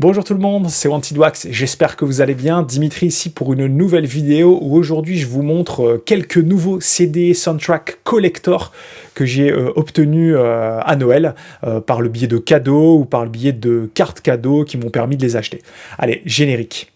Bonjour tout le monde, c'est Wanted Wax, j'espère que vous allez bien. Dimitri ici pour une nouvelle vidéo où aujourd'hui je vous montre quelques nouveaux CD Soundtrack Collector que j'ai obtenus à Noël par le biais de cadeaux ou par le biais de cartes cadeaux qui m'ont permis de les acheter. Allez, générique.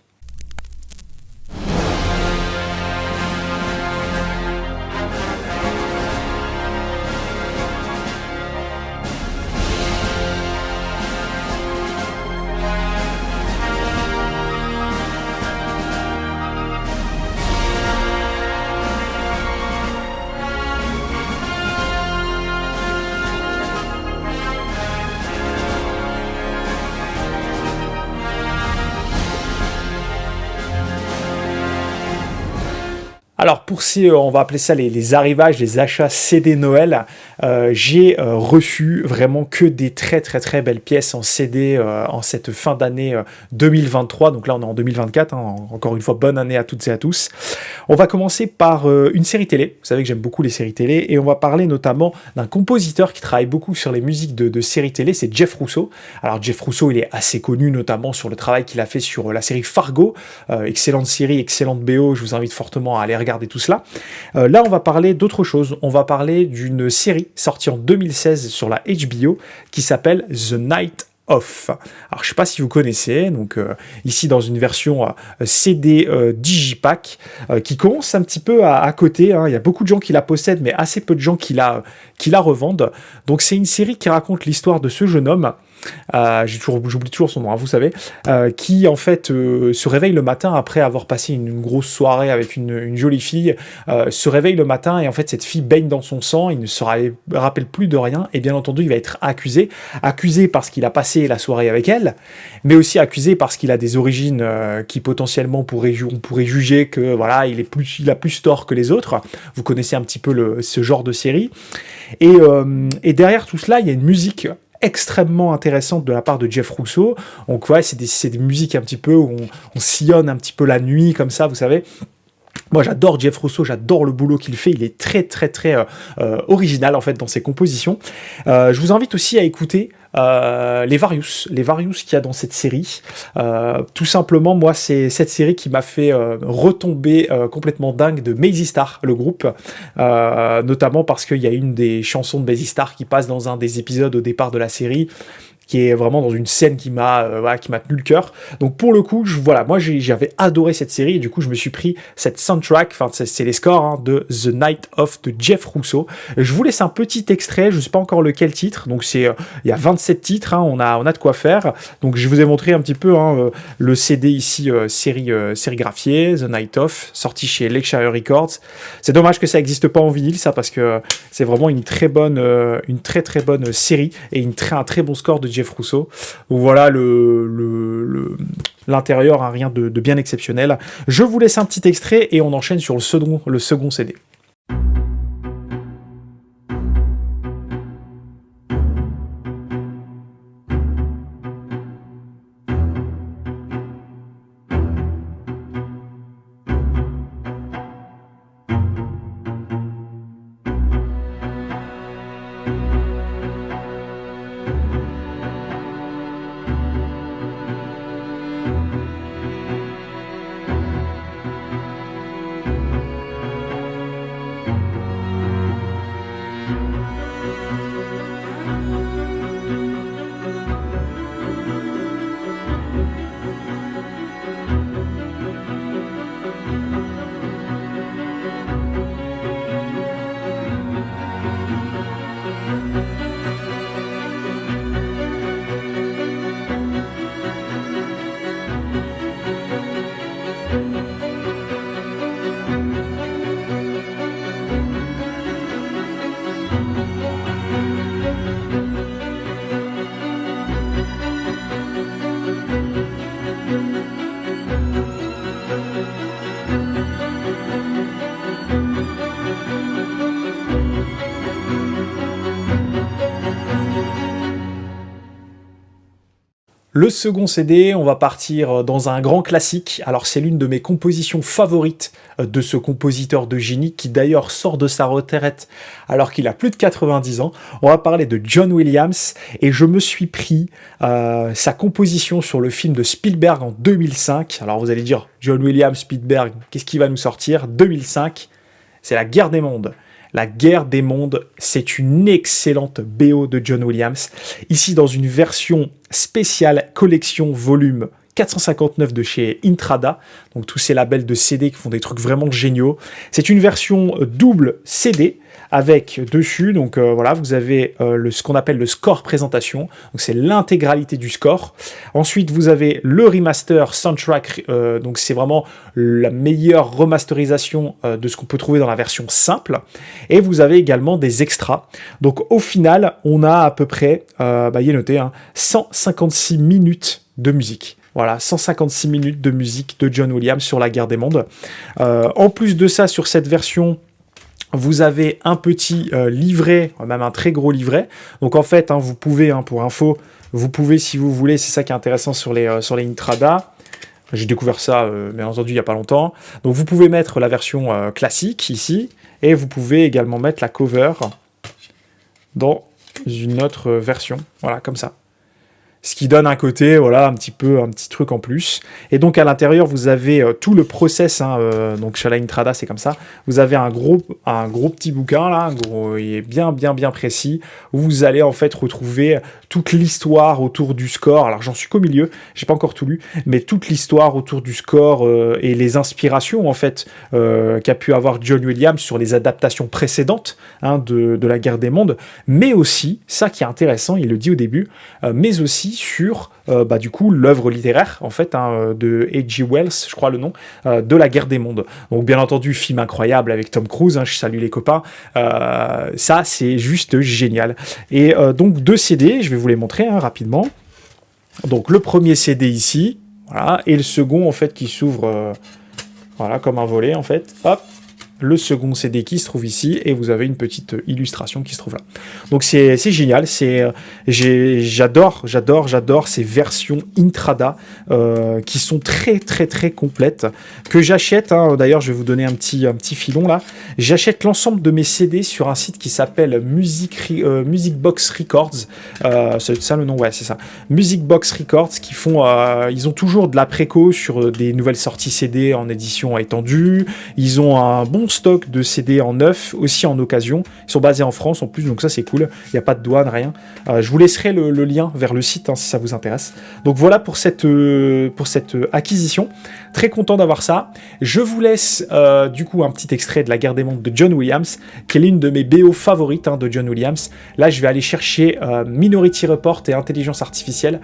Alors pour ces, on va appeler ça les arrivages, les achats CD Noël, j'ai reçu vraiment que des très belles pièces en CD en cette fin d'année 2023, donc là on est en 2024, hein, encore une fois bonne année à toutes et à tous. On va commencer par une série télé, vous savez que j'aime beaucoup les séries télé, et on va parler notamment d'un compositeur qui travaille beaucoup sur les musiques de séries télé, c'est Jeff Russo. Alors Jeff Russo il est assez connu notamment sur le travail qu'il a fait sur la série Fargo, excellente série, excellente BO, je vous invite fortement à aller regarder tout cela. Là, on va parler d'autre chose. On va parler d'une série sortie en 2016 sur la HBO qui s'appelle The Night Of. Alors, je sais pas si vous connaissez, donc ici dans une version CD Digipack qui commence un petit peu à côté. Hein. Il y a beaucoup de gens qui la possèdent, mais assez peu de gens qui la revendent. Donc, c'est une série qui raconte l'histoire de ce jeune homme. J'oublie toujours son nom, hein, vous savez, qui en fait se réveille le matin après avoir passé une grosse soirée avec une jolie fille, se réveille le matin et en fait cette fille baigne dans son sang, il ne se rappelle plus de rien et bien entendu il va être accusé parce qu'il a passé la soirée avec elle, mais aussi accusé parce qu'il a des origines qui potentiellement on pourrait juger que voilà il a plus tort que les autres. Vous connaissez un petit peu ce genre de série et derrière tout cela il y a une musique extrêmement intéressante de la part de Jeff Russo. Donc ouais, c'est des musiques un petit peu où on sillonne un petit peu la nuit comme ça, vous savez. Moi j'adore Jeff Russo, j'adore le boulot qu'il fait, il est très original en fait dans ses compositions. Je vous invite aussi à écouter les Various qu'il y a dans cette série. Tout simplement, moi c'est cette série qui m'a fait retomber complètement dingue de Mazzy Star, le groupe, notamment parce qu'il y a une des chansons de Mazzy Star qui passe dans un des épisodes au départ de la série, qui est vraiment dans une scène qui m'a tenu le cœur. Donc pour le coup, moi j'avais adoré cette série et du coup je me suis pris cette soundtrack, enfin c'est les scores hein, de The Night Of de Jeff Russo. Je vous laisse un petit extrait, je sais pas encore lequel titre, donc il y a 27 titres, hein, on a de quoi faire. Donc je vous ai montré un petit peu le CD ici, sérigraphié, The Night Of, sorti chez Lecture Records. C'est dommage que ça n'existe pas en vinyle, ça, parce que c'est vraiment une très bonne série et un très bon score de Jeff Russo. Donc voilà l'intérieur, hein, rien de bien exceptionnel. Je vous laisse un petit extrait et on enchaîne sur le second CD. Le second CD, on va partir dans un grand classique. Alors c'est l'une de mes compositions favorites de ce compositeur de génie qui d'ailleurs sort de sa retraite alors qu'il a plus de 90 ans. On va parler de John Williams et je me suis pris sa composition sur le film de Spielberg en 2005. Alors vous allez dire, John Williams, Spielberg, qu'est-ce qui va nous sortir? 2005, c'est La Guerre des Mondes. La Guerre des Mondes, c'est une excellente BO de John Williams. Ici, dans une version spéciale collection volume 459 de chez Intrada. Donc, tous ces labels de CD qui font des trucs vraiment géniaux. C'est une version double CD avec dessus, donc voilà, vous avez ce qu'on appelle le score présentation. Donc, c'est l'intégralité du score. Ensuite, vous avez le remaster soundtrack. Donc, c'est vraiment la meilleure remasterisation de ce qu'on peut trouver dans la version simple. Et vous avez également des extras. Donc, au final, on a à peu près, il est noté, 156 minutes de musique. Voilà, 156 minutes de musique de John Williams sur La Guerre des Mondes. En plus de ça, sur cette version, vous avez un petit livret, même un très gros livret. Donc en fait, vous pouvez, pour info, vous pouvez, si vous voulez, c'est ça qui est intéressant sur les Intrada. J'ai découvert ça, bien entendu, il n'y a pas longtemps. Donc vous pouvez mettre la version classique ici, et vous pouvez également mettre la cover dans une autre version. Voilà, comme ça. Ce qui donne un côté, voilà, un petit truc en plus. Et donc à l'intérieur, vous avez tout le process. Donc chez la Intrada, c'est comme ça. Vous avez un gros petit bouquin là, il est bien précis, où vous allez en fait retrouver toute l'histoire autour du score. Alors j'en suis qu'au milieu, j'ai pas encore tout lu, mais toute l'histoire autour du score et les inspirations en fait qu'a pu avoir John Williams sur les adaptations précédentes de La Guerre des Mondes, mais aussi, ça qui est intéressant, il le dit au début, mais aussi sur du coup l'œuvre littéraire en fait de H.G. Wells, je crois le nom, de La Guerre des Mondes. Donc bien entendu, film incroyable avec Tom Cruise, je salue les copains, ça c'est juste génial. Et donc 2 CD, je vais vous les montrer rapidement. Donc le premier CD ici, voilà, et le second en fait qui s'ouvre voilà comme un volet en fait, hop. Le second CD qui se trouve ici, et vous avez une petite illustration qui se trouve là. Donc c'est génial, j'adore ces versions Intrada qui sont très complètes, que j'achète, d'ailleurs je vais vous donner un petit filon là, j'achète l'ensemble de mes CD sur un site qui s'appelle Music Box Records, c'est ça le nom, ouais c'est ça, Music Box Records, qui font, ils ont toujours de la préco sur des nouvelles sorties CD en édition étendue, ils ont un bon stock de CD en neuf, aussi en occasion. Ils sont basés en France en plus, donc ça c'est cool. Il n'y a pas de douane, rien. Je vous laisserai le lien vers le site si ça vous intéresse. Donc voilà pour cette acquisition. Très content d'avoir ça. Je vous laisse du coup un petit extrait de La Guerre des Mondes de John Williams, qui est l'une de mes BO favorites de John Williams. Là, je vais aller chercher Minority Report et Intelligence Artificielle.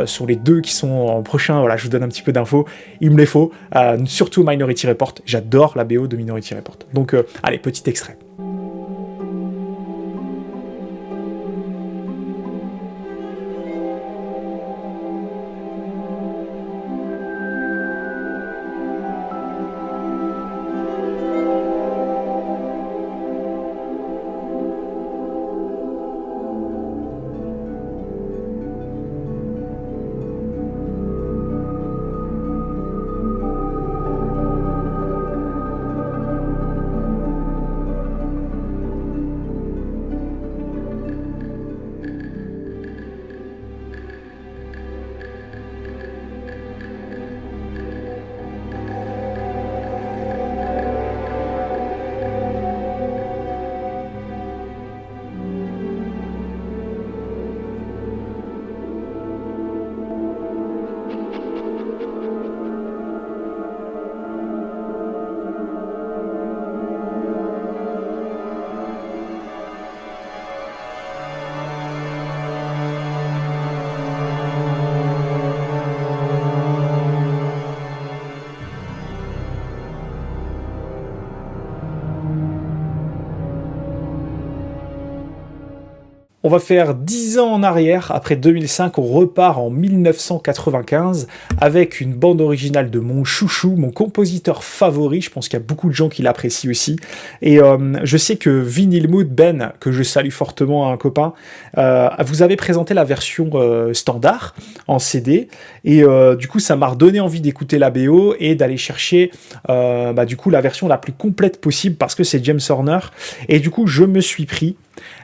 Sont les deux qui sont en prochain. Voilà, je vous donne un petit peu d'infos. Il me les faut. Surtout Minority Report. J'adore la BO de Minority Report. Donc, allez, petit extrait. On va faire 10 ans en arrière, après 2005, on repart en 1995 avec une bande originale de mon chouchou, mon compositeur favori, je pense qu'il y a beaucoup de gens qui l'apprécient aussi, et je sais que Vinyl Mood, Ben, que je salue fortement, un copain, vous avez présenté la version standard en CD, et du coup ça m'a redonné envie d'écouter la BO et d'aller chercher du coup la version la plus complète possible parce que c'est James Horner, et du coup je me suis pris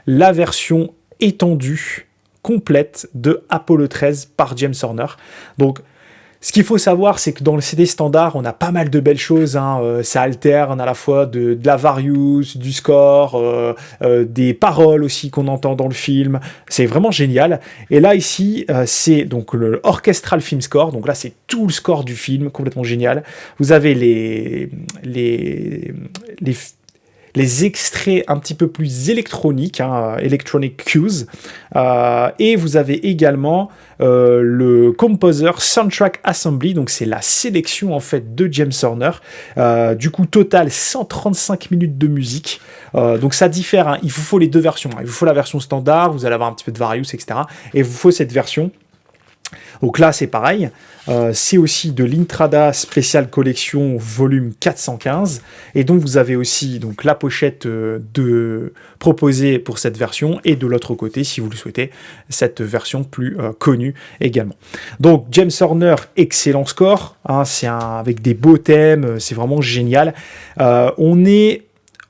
la version étendue, complète de Apollo 13 par James Horner. Donc, ce qu'il faut savoir, c'est que dans le CD standard, on a pas mal de belles choses. Ça alterne à la fois de la various, du score, des paroles aussi qu'on entend dans le film. C'est vraiment génial. Et là, ici, c'est donc le Orchestral Film Score. Donc là, c'est tout le score du film, complètement génial. Vous avez les extraits un petit peu plus électroniques, Electronic Cues, et vous avez également le Composer Soundtrack Assembly, donc c'est la sélection en fait de James Horner, du coup total 135 minutes de musique, donc ça diffère, il vous faut les deux versions, il vous faut la version standard, vous allez avoir un petit peu de various, etc., et il vous faut cette version. Donc là, c'est pareil. C'est aussi de l'Intrada Special Collection volume 415. Et donc, vous avez aussi donc, la pochette proposée pour cette version. Et de l'autre côté, si vous le souhaitez, cette version plus connue également. Donc, James Horner, excellent score. Avec des beaux thèmes. C'est vraiment génial. On est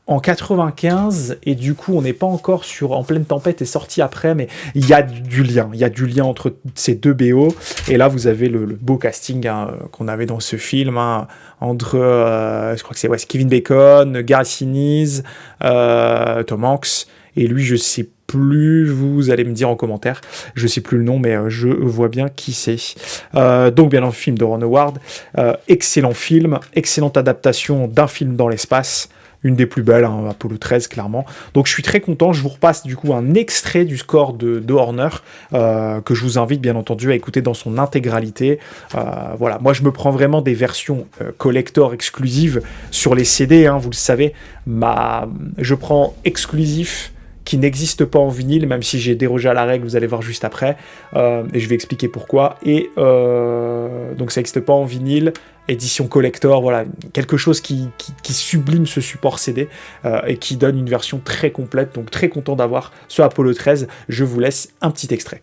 en 95, et du coup on n'est pas encore En pleine tempête est sorti après, mais il y a du lien entre ces deux BO, et là vous avez le beau casting qu'on avait dans ce film, entre je crois que c'est Kevin Bacon, Gary Sinise, Tom Hanks, et lui je sais plus, vous allez me dire en commentaire, je sais plus le nom, mais je vois bien qui c'est. Donc bien un film de Ron Howard, excellent film, excellente adaptation d'un film dans l'espace, une des plus belles, Apollo 13, clairement. Donc je suis très content, je vous repasse du coup un extrait du score de Horner, que je vous invite bien entendu à écouter dans son intégralité. Voilà, moi je me prends vraiment des versions collector exclusives sur les CD, vous le savez, je prends exclusif qui n'existe pas en vinyle, même si j'ai dérogé à la règle, vous allez voir juste après, et je vais expliquer pourquoi. Et donc ça n'existe pas en vinyle, édition collector, voilà, quelque chose qui sublime ce support CD et qui donne une version très complète, donc très content d'avoir ce Apollo 13. Je vous laisse un petit extrait.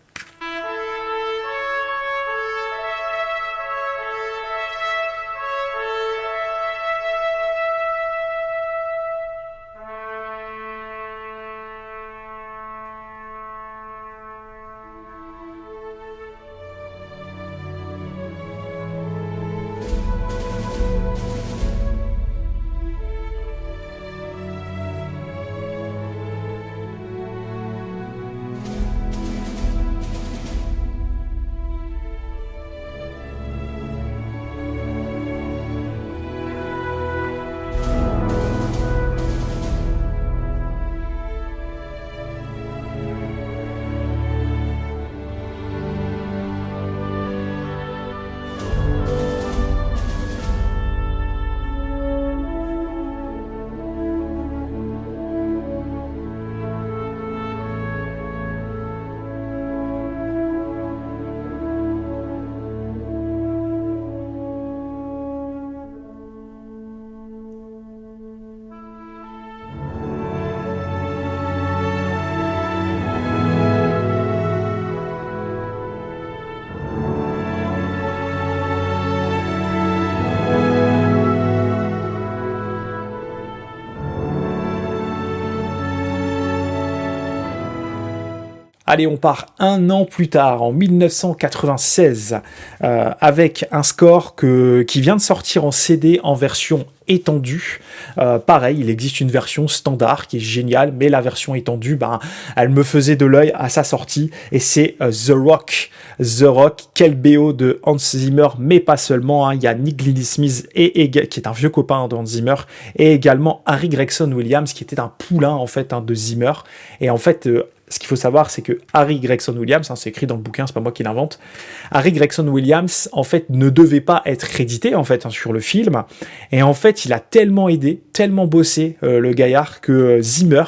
Allez, on part un an plus tard, en 1996, avec un score qui vient de sortir en CD en version étendue. Pareil, il existe une version standard qui est géniale, mais la version étendue, elle me faisait de l'œil à sa sortie, et c'est The Rock. The Rock, quel BO de Hans Zimmer, mais pas seulement, il y a Nick Gildy-Smith, qui est un vieux copain de Hans Zimmer, et également Harry Gregson Williams, qui était un poulain en fait de Zimmer. Et en fait, ce qu'il faut savoir, c'est que Harry Gregson Williams, c'est écrit dans le bouquin, c'est pas moi qui l'invente, Harry Gregson Williams, en fait, ne devait pas être crédité, en fait, sur le film, et en fait, il a tellement aidé, tellement bossé, le gaillard, que Zimmer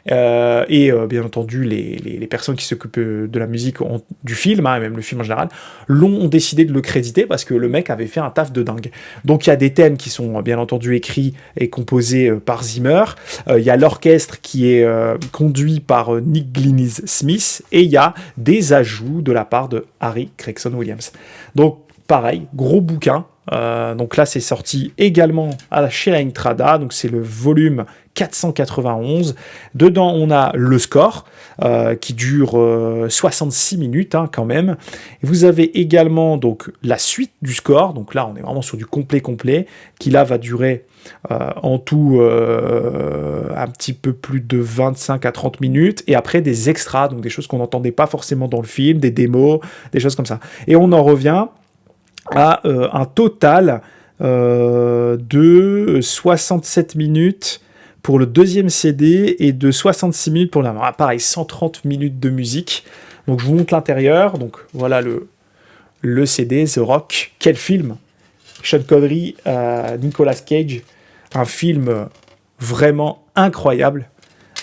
bien entendu les personnes qui s'occupent de la musique du film, hein, et même le film en général, ont décidé de le créditer parce que le mec avait fait un taf de dingue. Donc il y a des thèmes qui sont bien entendu écrits et composés par Zimmer, il y a l'orchestre qui est conduit par Nick Gillies-Smith, et il y a des ajouts de la part de Harry Gregson-Williams. Donc pareil, gros bouquin. Donc là, c'est sorti également chez la Intrada, donc c'est le volume 491. Dedans, on a le score qui dure 66 minutes quand même. Et vous avez également donc la suite du score. Donc là, on est vraiment sur du complet, qui là va durer en tout un petit peu plus de 25 à 30 minutes. Et après, des extras, donc des choses qu'on n'entendait pas forcément dans le film, des démos, des choses comme ça. Et on en revient à un total de 67 minutes pour le deuxième CD et de 66 minutes pour l'avant. Pareil, 130 minutes de musique. Donc je vous montre l'intérieur. Donc voilà le CD, The Rock. Quel film! Sean Connery, Nicolas Cage. Un film vraiment incroyable,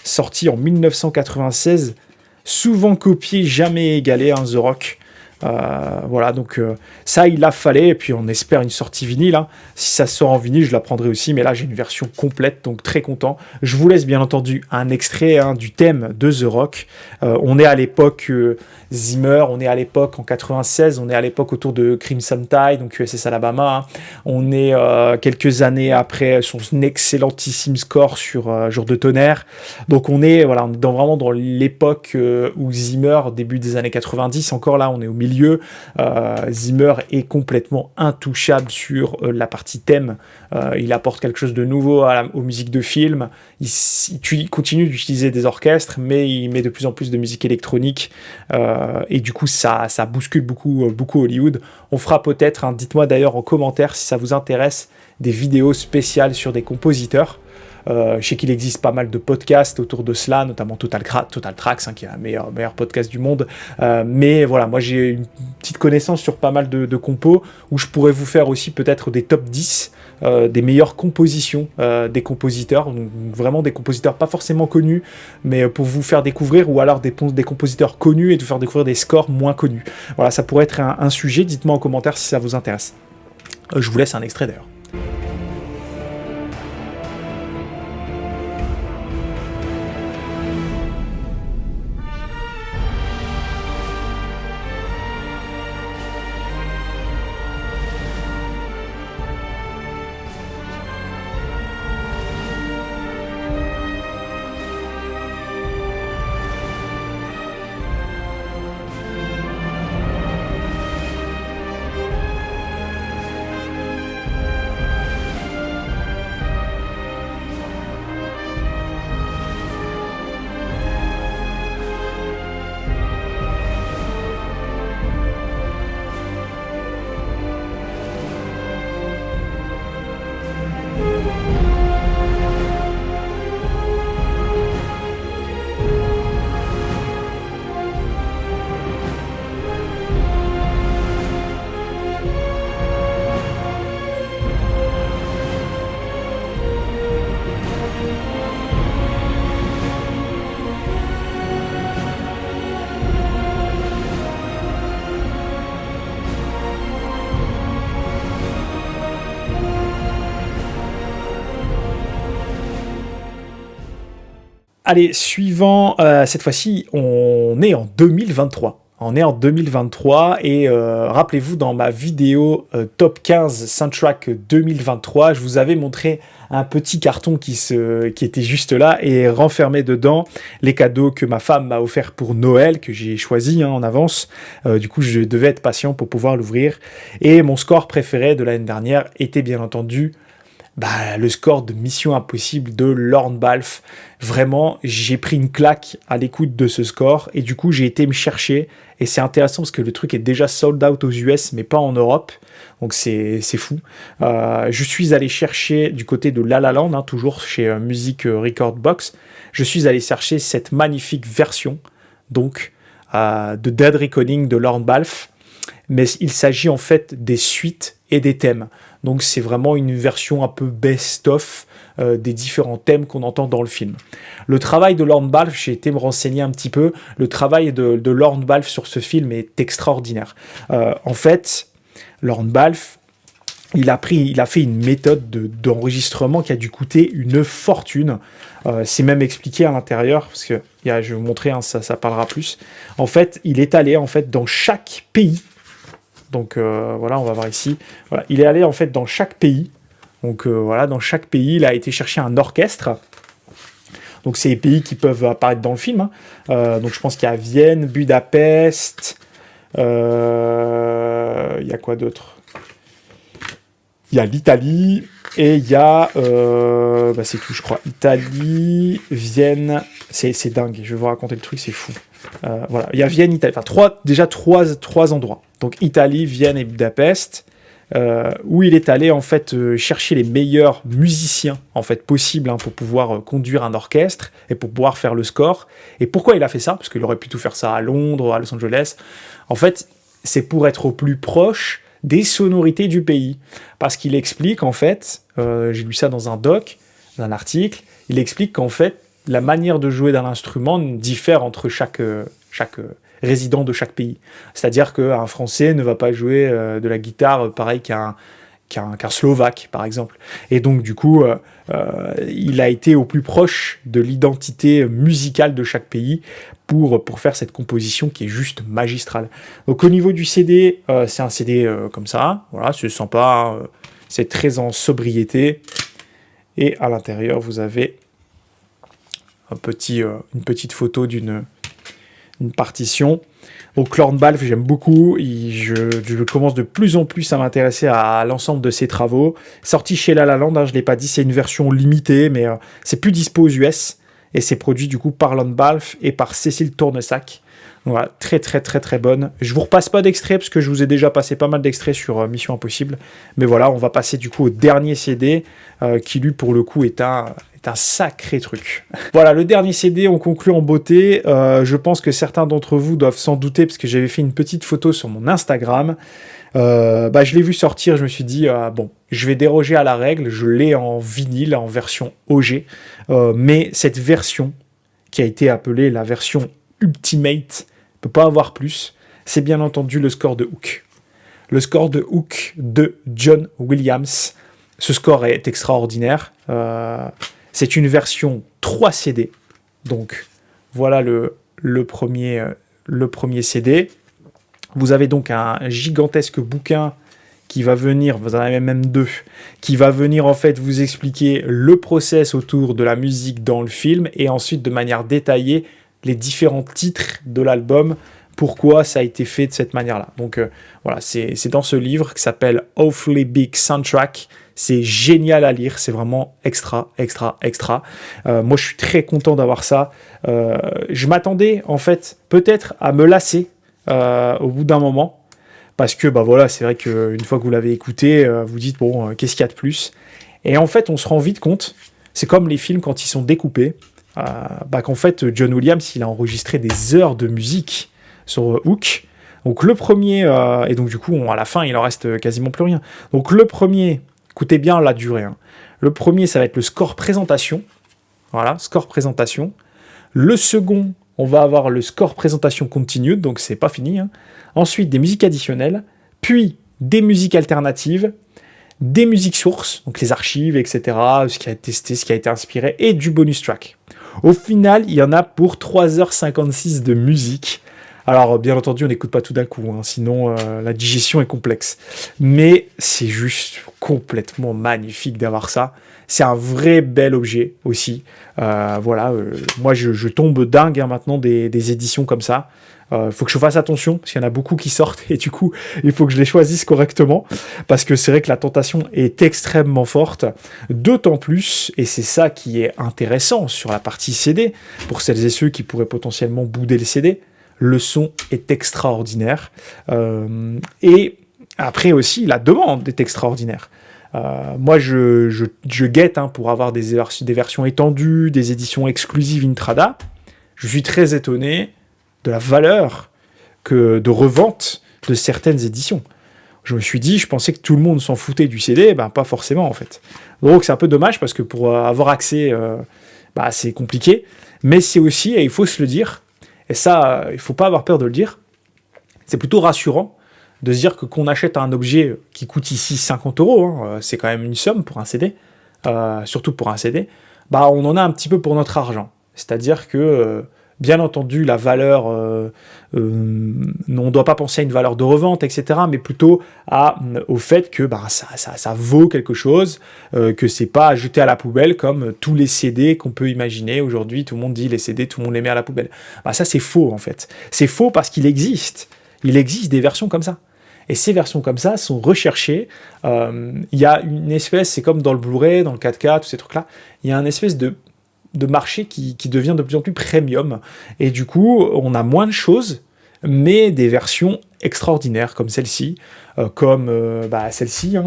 sorti en 1996, souvent copié, jamais égalé, The Rock. Voilà, donc ça il la fallait, et puis on espère une sortie vinyle, hein. Si ça sort en vinyle je la prendrai aussi, mais là j'ai une version complète, donc très content. Je vous laisse bien entendu un extrait du thème de The Rock. On est à l'époque Zimmer, on est à l'époque en 96, on est à l'époque autour de Crimson Tide, donc USS Alabama, hein. On est quelques années après son excellentissime score sur Jour de tonnerre, donc on est vraiment dans l'époque où Zimmer, début des années 90, encore là on est au milieu. Zimmer est complètement intouchable sur la partie thème. Il apporte quelque chose de nouveau aux musiques de film. Il continue d'utiliser des orchestres, mais il met de plus en plus de musique électronique, et du coup ça bouscule beaucoup Hollywood. On fera peut-être, dites-moi d'ailleurs en commentaire si ça vous intéresse, des vidéos spéciales sur des compositeurs. Je sais qu'il existe pas mal de podcasts autour de cela, notamment Total Tracks, qui est un meilleur podcast du monde. Mais voilà, moi j'ai une petite connaissance sur pas mal de compos, où je pourrais vous faire aussi peut-être des top 10 des meilleures compositions des compositeurs, donc vraiment des compositeurs pas forcément connus, mais pour vous faire découvrir, ou alors des compositeurs connus et de vous faire découvrir des scores moins connus. Voilà, ça pourrait être un sujet, dites-moi en commentaire si ça vous intéresse. Je vous laisse un extrait d'ailleurs. Allez, suivant, cette fois-ci, on est en 2023. On est en 2023 et rappelez-vous, dans ma vidéo Top 15 Soundtrack 2023, je vous avais montré un petit carton qui était juste là et renfermait dedans les cadeaux que ma femme m'a offert pour Noël, que j'ai choisi en avance. Du coup, je devais être patient pour pouvoir l'ouvrir. Et mon score préféré de l'année dernière était bien entendu le score de Mission Impossible de Lorne Balfe. Vraiment, j'ai pris une claque à l'écoute de ce score et du coup, j'ai été me chercher. Et c'est intéressant parce que le truc est déjà sold out aux US, mais pas en Europe. Donc c'est fou. Je suis allé chercher du côté de La La Land, toujours chez Music Record Box. Je suis allé chercher cette magnifique version donc de Dead Reckoning de Lorne Balfe. mais il s'agit en fait des suites et des thèmes. Donc c'est vraiment une version un peu best-of des différents thèmes qu'on entend dans le film. Le travail de Lorne Balfe, j'ai été me renseigner un petit peu, le travail de Lorne Balfe sur ce film est extraordinaire. En fait, Lorne Balfe, il a fait une méthode d'enregistrement qui a dû coûter une fortune. C'est même expliqué à l'intérieur, parce que je vais vous montrer, hein, ça parlera plus. En fait, il est allé en fait, dans chaque pays. Donc voilà, on va voir ici. Voilà, il est allé en fait dans chaque pays. Donc voilà, dans chaque pays, il a été chercher un orchestre. Donc c'est les pays qui peuvent apparaître dans le film. Hein. Donc je pense qu'il y a Vienne, Budapest. Il y a quoi d'autre? Il y a l'Italie et il y a... c'est tout, je crois. Italie, Vienne... C'est dingue, je vais vous raconter le truc, c'est fou. Voilà, il y a Vienne, Italie... Enfin, déjà trois endroits. Donc Italie, Vienne et Budapest, où il est allé en fait chercher les meilleurs musiciens en fait possibles, hein, pour pouvoir conduire un orchestre et pour pouvoir faire le score. Et pourquoi il a fait ça? Parce qu'il aurait pu tout faire ça à Londres, à Los Angeles. En fait, c'est pour être au plus proche des sonorités du pays. Parce qu'il explique, en fait, j'ai lu ça dans un doc, dans un article, il explique qu'en fait, la manière de jouer d'un instrument diffère entre chaque résident de chaque pays. C'est-à-dire qu'un Français ne va pas jouer de la guitare pareil qu'un Slovaque, par exemple. Et donc, du coup, il a été au plus proche de l'identité musicale de chaque pays pour faire cette composition qui est juste magistrale. Donc, au niveau du CD, c'est un CD comme ça. Voilà, c'est sympa. Hein, c'est très en sobriété. Et à l'intérieur, vous avez une petite photo d'une partition. Donc Lorne Balfe, j'aime beaucoup, je commence de plus en plus à m'intéresser à l'ensemble de ses travaux. Sorti chez La La Land, hein, je ne l'ai pas dit, c'est une version limitée, mais c'est plus dispo aux US, et c'est produit du coup par Lorne Balfe et par Cécile Tournesac. Voilà, très très très très bonne. Je vous repasse pas d'extrait parce que je vous ai déjà passé pas mal d'extraits sur Mission Impossible, mais voilà, on va passer du coup au dernier CD, qui lui pour le coup est un sacré truc. Voilà, le dernier CD, on conclut en beauté. Je pense que certains d'entre vous doivent s'en douter parce que j'avais fait une petite photo sur mon Instagram. Je l'ai vu sortir, je me suis dit, bon, je vais déroger à la règle, je l'ai en vinyle, en version OG, mais cette version, qui a été appelée la version Ultimate, ne peut pas avoir plus, c'est bien entendu le score de Hook. Le score de Hook de John Williams. Ce score est extraordinaire. C'est une version 3 CD. Donc, voilà le premier CD. Vous avez donc un gigantesque bouquin qui va venir, vous en avez même deux, qui va venir en fait vous expliquer le process autour de la musique dans le film et ensuite de manière détaillée les différents titres de l'album, pourquoi ça a été fait de cette manière-là. Donc voilà, c'est dans ce livre qui s'appelle Awfully Big Soundtrack. C'est génial à lire, c'est vraiment extra. Moi, je suis très content d'avoir ça. Je m'attendais, en fait, peut-être à me lasser au bout d'un moment, parce que, voilà, c'est vrai qu'une fois que vous l'avez écouté, vous dites, bon, qu'est-ce qu'il y a de plus? Et en fait, on se rend vite compte, c'est comme les films quand ils sont découpés, qu'en fait, John Williams, il a enregistré des heures de musique sur Hook. Donc le premier, et donc du coup, à la fin, il en reste quasiment plus rien. Donc le premier... Écoutez bien la durée. Hein. Le premier, ça va être le score présentation. Voilà, score présentation. Le second, on va avoir le score présentation continued, donc c'est pas fini. Hein. Ensuite, des musiques additionnelles, puis des musiques alternatives, des musiques sources, donc les archives, etc., ce qui a été testé, ce qui a été inspiré, et du bonus track. Au final, il y en a pour 3h56 de musique. Alors, bien entendu, on n'écoute pas tout d'un coup, hein, sinon la digestion est complexe. Mais c'est juste complètement magnifique d'avoir ça. C'est un vrai bel objet aussi. Moi, je tombe dingue hein, maintenant des éditions comme ça. Faut que je fasse attention, parce qu'il y en a beaucoup qui sortent, et du coup, il faut que je les choisisse correctement, parce que c'est vrai que la tentation est extrêmement forte, d'autant plus, et c'est ça qui est intéressant sur la partie CD, pour celles et ceux qui pourraient potentiellement bouder le CD, le son est extraordinaire. Et après aussi, la demande est extraordinaire. Moi, je guette hein, pour avoir des versions étendues, des éditions exclusives Intrada. Je suis très étonné de la valeur de revente de certaines éditions. Je me suis dit, je pensais que tout le monde s'en foutait du CD, ben pas forcément en fait. Donc c'est un peu dommage parce que pour avoir accès, c'est compliqué, mais c'est aussi, et il faut se le dire, et ça, il faut pas avoir peur de le dire, c'est plutôt rassurant de se dire que qu'on achète un objet qui coûte ici 50 €, c'est quand même une somme pour un CD, surtout pour un CD, on en a un petit peu pour notre argent. C'est-à-dire que, bien entendu, la valeur, on ne doit pas penser à une valeur de revente, etc., mais plutôt au fait que ça vaut quelque chose, que c'est pas à jeter à la poubelle comme tous les CD qu'on peut imaginer. Aujourd'hui, tout le monde dit les CD, tout le monde les met à la poubelle. Ça, c'est faux, en fait. C'est faux parce qu'il existe. Il existe des versions comme ça. Et ces versions comme ça sont recherchées. Il y a une espèce, c'est comme dans le Blu-ray, dans le 4K, tous ces trucs-là, il y a une espèce de marché qui devient de plus en plus premium. Et du coup, on a moins de choses, mais des versions extraordinaires comme celle-ci, celle-ci,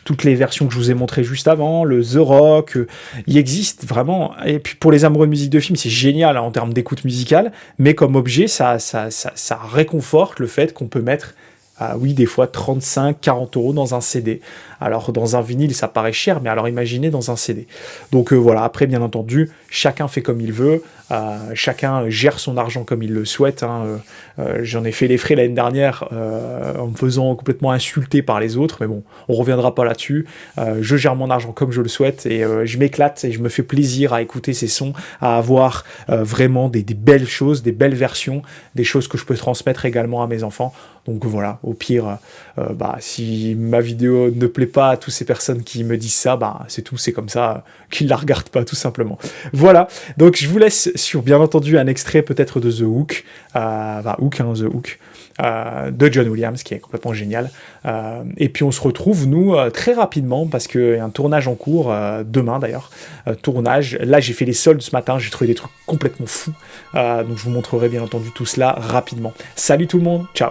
toutes les versions que je vous ai montrées juste avant, le The Rock, il existe vraiment. Et puis pour les amoureux de musique de film, c'est génial en termes d'écoute musicale, mais comme objet, ça réconforte le fait qu'on peut mettre oui, des fois 35, 40 € dans un CD. Alors, dans un vinyle, ça paraît cher, mais alors imaginez dans un CD. Donc voilà, après, bien entendu, chacun fait comme il veut, chacun gère son argent comme il le souhaite. J'en ai fait les frais l'année dernière en me faisant complètement insulter par les autres, mais bon, on reviendra pas là-dessus. Je gère mon argent comme je le souhaite et je m'éclate et je me fais plaisir à écouter ces sons, à avoir vraiment des belles choses, des belles versions, des choses que je peux transmettre également à mes enfants. Donc voilà, au pire, si ma vidéo ne plaît pas à toutes ces personnes qui me disent ça, c'est tout, c'est comme ça, qu'ils la regardent pas tout simplement. Voilà, donc je vous laisse sur bien entendu un extrait peut-être de The Hook, The Hook, de John Williams, qui est complètement génial. Et puis on se retrouve, nous, très rapidement, parce qu'il y a un tournage en cours, demain d'ailleurs, tournage. Là, j'ai fait les soldes ce matin, j'ai trouvé des trucs complètement fous. Donc je vous montrerai bien entendu tout cela rapidement. Salut tout le monde, ciao!